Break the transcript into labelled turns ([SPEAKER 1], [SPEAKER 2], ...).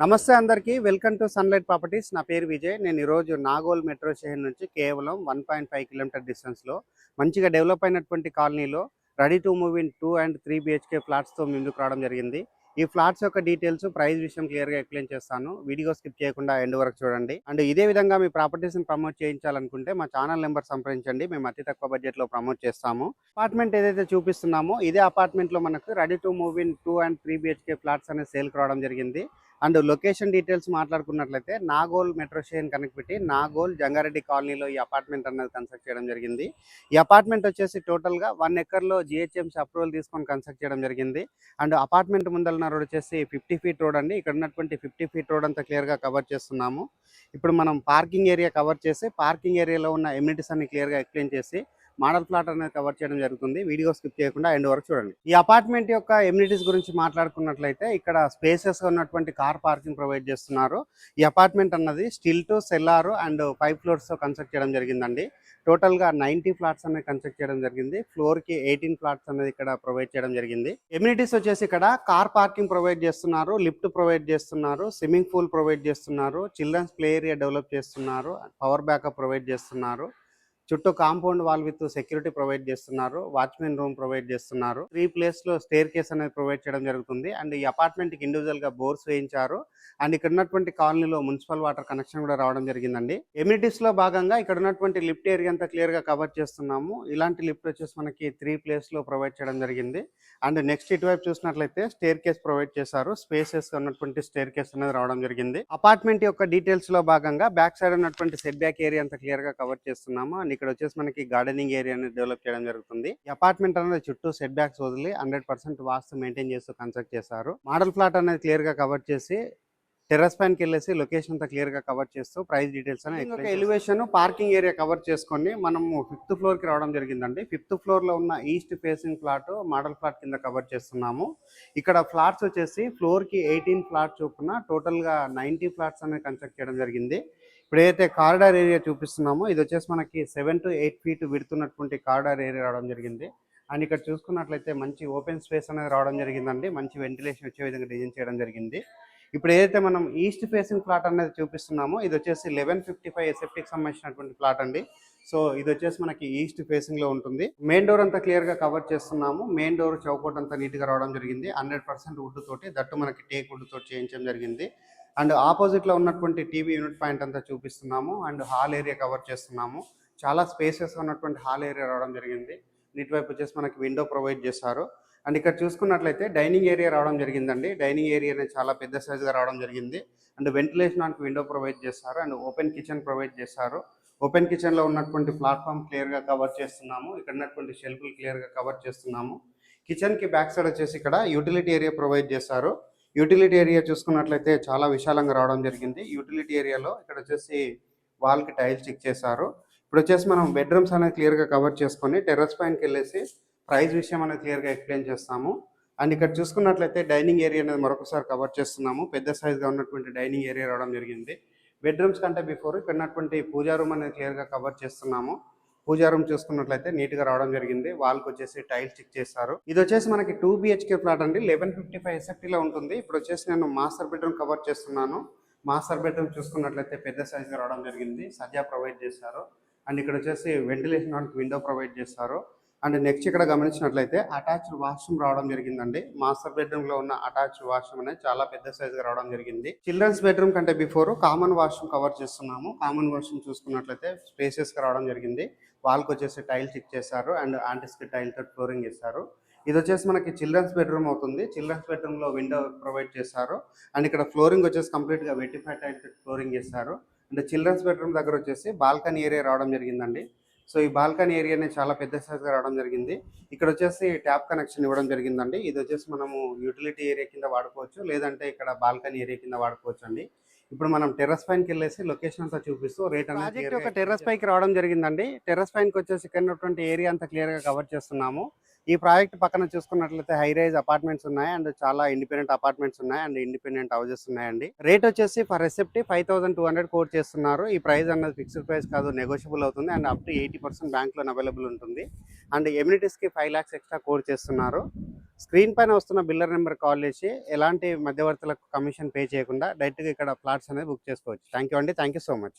[SPEAKER 1] నమస్తే అందరికీ welcome to sunlight properties. నా పేరు విజయ్. నేను ఈరోజు నాగోల్ మెట్రో స్టేషన్ నుంచి కేవలం 1.5 కిలోమీటర్ డిస్టెన్స్లో మంచిగా డెవలప్ అయినటువంటి కాలనీలో ready to move in 2 and 3 BHK ఫ్లాట్స్తో ముందుకు రావడం జరిగింది. ఈ ఫ్లాట్స్ యొక్క డీటెయిల్స్, ప్రైస్ విషయం క్లియర్గా ఎక్స్ప్లెయిన్ చేస్తాను. వీడియో స్కిప్ చేయకుండా ఎండ్ వరకు చూడండి. అండ్ ఇదే విధంగా మీ ప్రాపర్టీస్ని ప్రమోట్ చేయించాలనుకుంటే మా ఛానల్ నెంబర్ సంప్రదించండి. మేము అతి తక్కువ బడ్జెట్లో ప్రమోట్ చేస్తాము. అపార్ట్మెంట్ ఏదైతే చూపిస్తున్నామో ఇదే అపార్ట్మెంట్లో మనకు ready to move in 2 and 3 BHK flats అనేది సేల్కి రావడం జరిగింది. అండ్ లొకేషన్ డీటెయిల్స్ మాట్లాడుకున్నట్లయితే Nagole metro station connectivity Nagole Jangareddy కాలనీలో ఈ అపార్ట్మెంట్ అనేది కన్స్ట్రక్ట్ చేయడం జరిగింది. ఈ అపార్ట్మెంట్ వచ్చేసి టోటల్గా 1 ఎకర్లో GHMC అప్రూవల్ తీసుకొని కన్స్ట్రక్ట్ చేయడం జరిగింది. అండ్ అపార్ట్మెంట్ ముందల రోడ్ వచ్చేసి 50 feet రోడ్ అండి. ఇక్కడ ఉన్నటువంటి 50 feet రోడ్ అంతా క్లియర్గా కవర్ చేస్తున్నాము. ఇప్పుడు మనం పార్కింగ్ ఏరియా కవర్ చేసి పార్కింగ్ ఏరియాలో ఉన్న ఎమ్యూనిటీస్ అన్ని క్లియర్గా ఎక్స్ప్లెయిన్ చేసి మోడల్ ప్లాట్ అనేది కవర్ చేయడం జరుగుతుంది. వీడియో స్కిప్ చేయకుండా ఎండ్ వరకు చూడండి. ఈ అపార్ట్మెంట్ యొక్క ఎమ్యూనిటీస్ గురించి మాట్లాడుకున్నట్లయితే ఇక్కడ స్పేసెస్ ఉన్నటువంటి కార్ పార్కింగ్ ప్రొవైడ్ చేస్తున్నారు. ఈ అపార్ట్మెంట్ అన్నది still to cellar and 5 floors తో కన్స్ట్రక్ట్ చేయడం జరిగిందండి. టోటల్గా 90 ఫ్లాట్స్ అనేది కన్స్ట్రక్ట్ చేయడం జరిగింది. ఫ్లోర్కి 18 ఫ్లాట్స్ అనేది ఇక్కడ ప్రొవైడ్ చేయడం జరిగింది. ఎమ్యూనిటీస్ వచ్చేసి ఇక్కడ కార్ పార్కింగ్ ప్రొవైడ్ చేస్తున్నారు, లిఫ్ట్ ప్రొవైడ్ చేస్తున్నారు, స్విమ్మింగ్ పూల్ ప్రొవైడ్ చేస్తున్నారు, చిల్డ్రన్స్ ప్లే ఏరియా డెవలప్ చేస్తున్నారు, పవర్ బ్యాకప్ ప్రొవైడ్ చేస్తున్నారు, చుట్టూ compound wall with security provide చేస్తున్నారు, వాచ్మెన్ రూమ్ ప్రొవైడ్ చేస్తున్నారు, 3 places స్టేర్ కేస్ అనేది ప్రొవైడ్ చేయడం జరుగుతుంది. అండ్ ఈ అపార్ట్మెంట్కి ఇండివిజువల్గా బోర్స్ వేయించారు. అండ్ ఇక్కడ ఉన్నటువంటి కాలనీలో మున్సిపల్ వాటర్ కనెక్షన్ కూడా రావడం జరిగిందండి. ఎమ్యూనిటీస్లో భాగంగా ఇక్కడ ఉన్నటువంటి లిఫ్ట్ ఏరియా అంతా క్లియర్గా కవర్ చేస్తున్నాము. ఇలాంటి లిఫ్ట్ వచ్చేసి మనకి 3 places ప్రొవైడ్ చేయడం జరిగింది. అండ్ నెక్స్ట్ ఇటువైపు చూసినట్లయితే స్టేర్ కేస్ ప్రొవైడ్ చేశారు. స్పేసెస్ ఉన్నటువంటి స్టేర్ కేస్ అనేది రావడం జరిగింది. అపార్ట్మెంట్ యొక్క డీటెయిల్స్ లో భాగంగా బ్యాక్ సైడ్ ఉన్నటువంటి సెట్ బ్యాక్ ఏరియా అంతా క్లియర్ గా కవర్ చేస్తున్నాము. అండ్ ఇక్కడ వచ్చేసి మనకి గార్డెనింగ్ ఏరియా అనేది డెవలప్ చేయడం జరుగుతుంది. ఈ అపార్ట్మెంట్ అనేది చుట్టూ సెట్ బ్యాక్స్ వదిలి 100% వాస్తు మెయింటైన్ చేస్తూ కన్స్ట్రక్ట్ చేశారు. మోడల్ ఫ్లాట్ అనేది క్లియర్ గా కవర్ చేసి టెర్రస్ పైనకి వెళ్ళేసి లొకేషన్ అంతా క్లియర్ గా కవర్ చేస్తూ ప్రైస్ డీటెయిల్స్ అనేది ఎలివేషన్ పార్కింగ్ ఏరియా కవర్ చేసుకొని మనము 5th floor కి రావడం జరిగిందండి. 5th floor లో ఉన్న east facing flat model flat కింద కవర్ చేస్తున్నాము. ఇక్కడ ఫ్లాట్స్ వచ్చేసి ఫ్లోర్ కి 18 ఫ్లాట్స్ చొప్పున టోటల్ గా 90 ఫ్లాట్స్ అనేది కన్స్ట్రక్ట్ చేయడం జరిగింది. ఇప్పుడు ఏదైతే కారిడార్ ఏరియా చూపిస్తున్నామో ఇది వచ్చేసి మనకి 7 to 8 feet విడుతున్నటువంటి కారిడార్ ఏరియా రావడం జరిగింది. అండ్ ఇక్కడ చూసుకున్నట్లయితే మంచి ఓపెన్ స్పేస్ అనేది రావడం జరిగిందండి. మంచి వెంటిలేషన్ వచ్చే విధంగా డిజైన్ చేయడం జరిగింది. ఇప్పుడు ఏదైతే మనం ఈస్ట్ ఫేసింగ్ ఫ్లాట్ అనేది చూపిస్తున్నామో ఇది వచ్చేసి 1155 ఎస్ఎఫ్టీకి సంబంధించినటువంటి ఫ్లాట్ అండి. సో ఇది వచ్చేసి మనకి ఈస్ట్ ఫేసింగ్ లో ఉంటుంది. మెయిన్ డోర్ అంతా క్లియర్ గా కవర్ చేస్తున్నాము. మెయిన్ డోర్ చౌకోట్ అంతా నీట్ గా రావడం జరిగింది. 100% వుడ్ తోటి, దట్టు మనకి టేక్ వుడ్ తోటి చేయించడం జరిగింది. అండ్ ఆపోజిట్ లో ఉన్నటువంటి టీవీ యూనిట్ పాయింట్ అంతా చూపిస్తున్నాము. అండ్ హాల్ ఏరియా కవర్ చేస్తున్నాము. చాలా స్పేసెస్ ఉన్నటువంటి హాల్ ఏరియా రావడం జరిగింది. ఇటు వైపు వచ్చేసి మనకి విండో ప్రొవైడ్ చేశారు. అండ్ ఇక్కడ చూసుకున్నట్లయితే డైనింగ్ ఏరియా రావడం జరిగిందండి. డైనింగ్ ఏరియా అనేది చాలా పెద్ద సైజుగా రావడం జరిగింది. అండ్ వెంటిలేషన్ విండో ప్రొవైడ్ చేస్తారు. అండ్ ఓపెన్ కిచెన్ ప్రొవైడ్ చేస్తారు. ఓపెన్ కిచెన్లో ఉన్నటువంటి ప్లాట్ఫామ్ క్లియర్గా కవర్ చేస్తున్నాము. ఇక్కడ ఉన్నటువంటి షెల్ఫ్లు క్లియర్గా కవర్ చేస్తున్నాము. కిచెన్కి బ్యాక్ సైడ్ వచ్చేసి ఇక్కడ యూటిలిటీ ఏరియా ప్రొవైడ్ చేస్తారు. యూటిలిటీ ఏరియా చూసుకున్నట్లయితే చాలా విశాలంగా రావడం జరిగింది. యూటిలిటీ ఏరియాలో ఇక్కడ వచ్చేసి వాల్కి టైల్స్ స్టిక్ చేశారు. ఇప్పుడు వచ్చేసి మనం బెడ్రూమ్స్ అనేది క్లియర్గా కవర్ చేసుకొని టెర్రస్ పైనకి వెళ్ళేసి ప్రైస్ విషయం అనేది క్లియర్గా ఎక్స్ప్లెయిన్ చేస్తాము. అండ్ ఇక్కడ చూసుకున్నట్లయితే డైనింగ్ ఏరియా అనేది మరొకసారి కవర్ చేస్తున్నాము. పెద్ద సైజ్గా ఉన్నటువంటి డైనింగ్ ఏరియా రావడం జరిగింది. బెడ్రూమ్స్ కంటే బిఫోర్ ఇక్కడ ఉన్నటువంటి పూజా రూమ్ అనేది క్లియర్గా కవర్ చేస్తున్నాము. పూజా రూమ్ చూసుకున్నట్లయితే నీట్గా రావడం జరిగింది. వాల్కి వచ్చేసి టైల్స్ స్టిక్ చేస్తారు. ఇది వచ్చేసి మనకి 2 BHK ఫ్లాట్ అండి. 1155 ఎస్ఎఫ్టీలో ఉంటుంది. ఇప్పుడు వచ్చేసి నేను మాస్టర్ బెడ్రూమ్ కవర్ చేస్తున్నాను. మాస్టర్ బెడ్రూమ్ చూసుకున్నట్లయితే పెద్ద సైజ్గా రావడం జరిగింది. సజ్జా ప్రొవైడ్ చేశారు. అండ్ ఇక్కడ వచ్చేసి వెంటిలేషన్ విండో ప్రొవైడ్ చేస్తారు. అండ్ నెక్స్ట్ ఇక్కడ గమనించినట్లయితే అటాచ్డ్ వాష్రూమ్ రావడం జరిగిందండి. మాస్టర్ బెడ్రూమ్ లో ఉన్న అటాచ్డ్ వాష్రూమ్ అనేది చాలా పెద్ద సైజుగా రావడం జరిగింది. చిల్డ్రన్స్ బెడ్రూమ్ కంటే బిఫోర్ కామన్ వాష్రూమ్ కవర్ చేస్తున్నాము. కామన్ వాష్రూమ్ చూసుకున్నట్లయితే స్పేసెస్ గా రావడం జరిగింది. వాల్కి వచ్చేసి టైల్ స్టిక్ చేశారు. అండ్ యాంటిస్క్ టైల్ తో ఫ్లోరింగ్ చేశారు. ఇది వచ్చేసి మనకి చిల్డ్రన్స్ బెడ్రూమ్ అవుతుంది. చిల్డ్రన్స్ బెడ్రూమ్ లో విండో ప్రొవైడ్ చేశారు. అండ్ ఇక్కడ ఫ్లోరింగ్ వచ్చేసి కంప్లీట్ గా వెటిఫైడ్ టైల్ తో ఫ్లోరింగ్ చేశారు. అండ్ చిల్డ్రన్స్ బెడ్రూమ్ దగ్గర వచ్చేసి బాల్కనీ ఏరియా రావడం జరిగిందండి. సో ఈ బాల్కనీ ఏరియానే చాలా పెద్ద సైజ్గా రావడం జరిగింది. ఇక్కడ వచ్చేసి ట్యాప్ కనెక్షన్ ఇవ్వడం జరిగిందండి. ఇది వచ్చేసి మనము యూటిలిటీ ఏరియా కింద వాడుకోవచ్చు, లేదంటే ఇక్కడ బాల్కనీ ఏరియా కింద వాడుకోవచ్చు అండి. ఇప్పుడు మనం టెర్రస్ పైనకి వెళ్ళేసి లొకేషన్ అంతా చూపిస్తూ రేట్ అనేది ఒక టెర్రస్ పైకి రావడం జరిగిందండి. టెర్రస్ పైనకి వచ్చేసి ఇక్కడ ఉన్నటువంటి ఏరియా అంతా క్లియర్గా కవర్ చేస్తున్నాము. ఈ ప్రాజెక్ట్ పక్కన చూసుకున్నట్లయితే హై రైజ్ అపార్ట్మెంట్స్ ఉన్నాయి. అండ్ చాలా ఇండిపెండెంట్ అపార్ట్మెంట్స్ ఉన్నాయి. అండ్ ఇండిపెండెంట్ హౌసెస్ ఉన్నాయండి. రేట్ వచ్చేసి ఫర్ ఎస్ఎఫ్టీ 5200 కోట్ చేస్తున్నారు. ఈ ప్రైస్ అన్నది ఫిక్స్డ్ ప్రైస్ కాదు, నెగోషియబుల్ అవుతుంది. And up to 80% bank loan available ఉంటుంది. అండ్ ఎమ్యూనిటీస్ కి 5 lakhs ఎక్స్ట్రా కోట్ చేస్తున్నారు. స్క్రీన్ పైన వస్తున్న బిల్డర్ నెంబర్ కాల్ చేసి ఎలాంటి మధ్యవర్తులకు కమిషన్ పే చేయకుండా డైరెక్ట్గా ఇక్కడ ప్లాట్స్ అనేది బుక్ చేసుకోవచ్చు. థ్యాంక్ యూ అండి. Thank you so much.